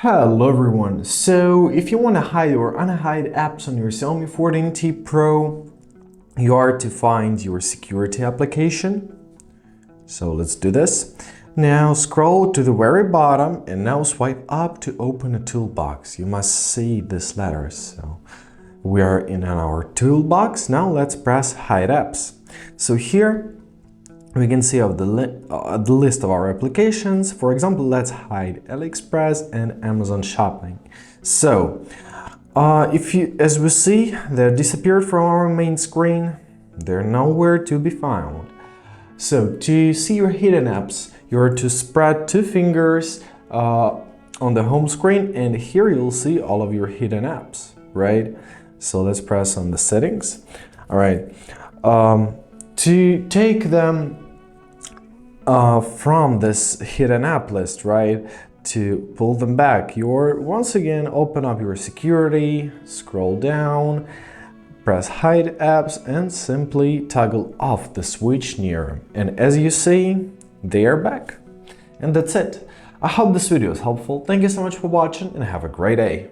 Hello everyone, so if you want to hide or unhide apps on your Xiaomi 14T Pro, you are to find your security application. So let's do this. Now scroll to the very bottom and now swipe up to open a toolbox. You must see this letter. So we are in our toolbox. Now let's press hide apps. So here we can see of the list of our applications. For example, let's hide AliExpress and Amazon Shopping. So, as we see, they disappeared from our main screen. They're nowhere to be found. So, to see your hidden apps, you're to spread two fingers on the home screen, and here you'll see all of your hidden apps, right? So let's press on the settings. All right. To take them from this hidden app list, right, to pull them back, you're once again open up your security, scroll down, press hide apps and simply toggle off the switch near, and as you see, they are back. And that's it. I hope this video is helpful. Thank you so much for watching and have a great day.